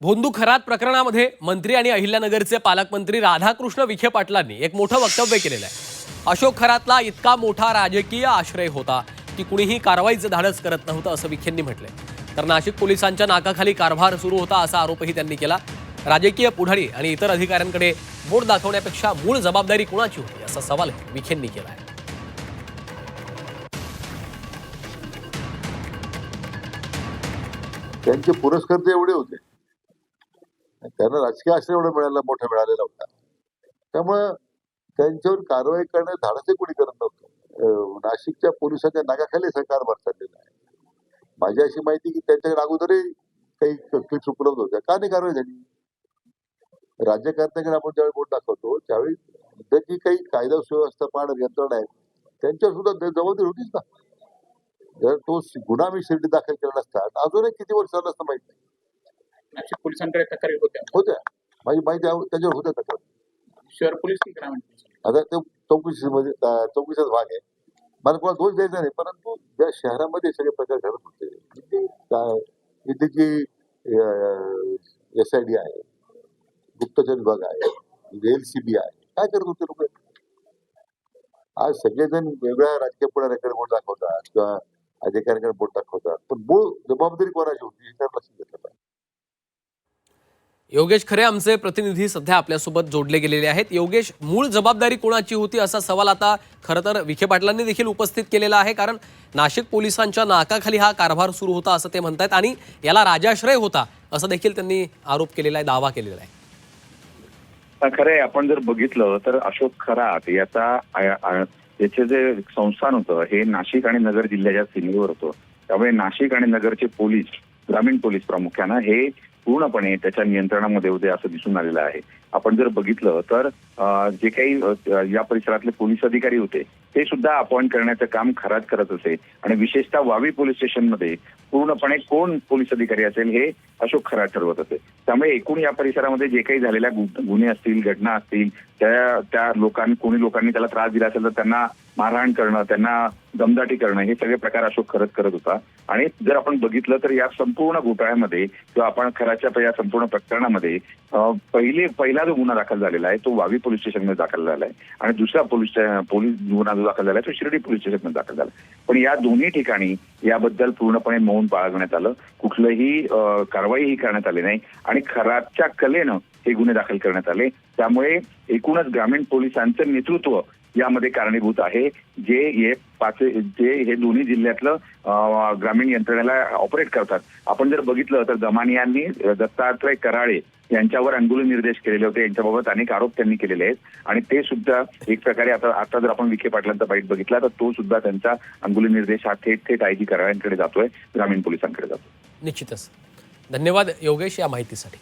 भोंदू खरात प्रकरणामध्ये मंत्री आणि अहिल्यानगरचे पालकमंत्री राधाकृष्ण विखे पाटलांनी एक मोठं वक्तव्य केलेलं आहे। अशोक खरातला इतका मोठा राजकीय आश्रय होता की कुणीही कारवाईचं धाडस करत नव्हतं असं विखेंनी म्हटलंय। तर नाशिक पोलिसांच्या नाकाखाली कारभार सुरू होता असा आरोपही त्यांनी केला। राजकीय पुढारी आणि इतर अधिकाऱ्यांकडे बोट दाखवण्यापेक्षा मूळ जबाबदारी कुणाची होती असा सवाल विखेंनी केला आहे। त्यांचे पुरस्कार ते एवढे होते, त्यांना राजकीय आश्रय एवढा मोठा मिळालेला होता, त्यामुळे त्यांच्यावर कारवाई करण्यास धाडसही कोणी करत नव्हतं। नाशिकच्या पोलिसांच्या नाकाखाली सरकार भर चाललेला आहे। माझी अशी माहिती की त्यांच्याकडे अगोदरही काही क्लिप्स उपलब्ध होत्या, का नाही कारवाई झाली? राज्यकर्त्यांकडे आपण ज्यावेळी बोट दाखवतो त्यावेळी त्याची काही कायदा सुव्यवस्था पाहणारी यंत्रणा आहे, त्यांच्यावर सुद्धा जबाबदारी होतीच ना। जर तो गुन्हा मी शिर्डी दाखल केला नसता तर अजूनही किती वर्ष झालं असतं माहित नाही। नाशिक पोलिसांकडे तक्रारी होत्या माझी माहिती त्याच्यावर होत्या तक्रार। शहर पोलीस की ग्रामीण पोलीस? आता ते चौकशीमध्ये चौकशीचाच भाग आहे, मला कोणाला दोष द्यायचा नाही, परंतु ज्या शहरामध्ये सगळे प्रकार घडत होते इथे जी SID आहे, गुप्तचर विभाग आहे, LCB आहे, काय करत होते लोक? आज सगळेजण वेगळ्या राजकीय पुढाऱ्याकडे बोट दाखवतात किंवा अधिकाऱ्यांकडे बोट दाखवतात, पण मूळ जबाबदारी कोणाची होती हे लक्षात घेतलं पाहिजे। योगेश खरे आमचे प्रतिनिधी सध्या आपल्यासोबत जोडले गेलेले आहेत। योगेश, मूळ जबाबदारी कोणाची होती असा सवाल आता खरं तर विखे पाटलांनी देखील उपस्थित केलेला आहे, कारण नाशिक पोलिसांच्या नाकाखाली हा कारभार सुरू होता असं ते म्हणतात आणि याला राजाश्रय होता असं देखील त्यांनी आरोप केलेला आहे, दावा केलेला आहे। खरंय, आपण जर बघितलं तर अशोक खरात याचे जे संस्थान होतं हे नाशिक आणि नगर जिल्ह्याच्या सीमेवर होतं, त्यामुळे नाशिक आणि नगरचे पोलीस, ग्रामीण पोलीस प्रामुख्यानं हे पूर्णपणे त्याच्या नियंत्रणामध्ये होते असं दिसून आलेलं आहे। आपण जर बघितलं तर जे काही या परिसरातले पोलीस अधिकारी होते ते सुद्धा अपॉइंट करण्याचं काम खरात करत असे आणि विशेषतः वावी पोलीस स्टेशनमध्ये पूर्णपणे कोण पोलीस अधिकारी असेल हे अशोक खरात ठरवत असे। त्यामुळे एकूण या परिसरामध्ये जे काही झालेल्या गुन्हे असतील, घटना असतील, त्या कोणी लोकांनी त्याला त्रास दिला असेल तर त्यांना मारहाण करणं, त्यांना दमदाटी करणं, हे सगळे प्रकार अशोक खरत करत होता। आणि जर आपण बघितलं तर या संपूर्ण घोटाळ्यामध्ये किंवा आपण खराच्या या संपूर्ण प्रकरणामध्ये पहिला जो गुन्हा दाखल झालेला आहे तो वावी पोलीस स्टेशनमध्ये दाखल झाला आहे आणि दुसरा पोलीस गुन्हा जो दाखल झाला तो शिर्डी पोलीस स्टेशनमध्ये दाखल झाला। पण या दोन्ही ठिकाणी याबद्दल पूर्णपणे मौन बाळगण्यात आलं, कुठलंही कारवाईही करण्यात आली नाही आणि खराच्या कलेनं हे गुन्हे दाखल करण्यात आले। त्यामुळे एकूणच ग्रामीण पोलिसांचं नेतृत्व यामध्ये कारणीभूत आहे, जे हे दोन्ही जिल्ह्यातलं ग्रामीण यंत्रणेला ऑपरेट करतात। आपण जर बघितलं तर दमानियांनी दत्तात्रय कराळे यांच्यावर अंगुली निर्देश केलेले होते, यांच्याबाबत अनेक आरोप त्यांनी केलेले आहेत आणि ते सुद्धा एक प्रकारे आता जर आपण विखे पाटलांचा बाईट बघितला तर तो सुद्धा त्यांचा अंगुली निर्देश हा थेट IG कराळ्यांकडे जातोय, ग्रामीण पोलिसांकडे जातोय। निश्चितच धन्यवाद योगेश या माहितीसाठी।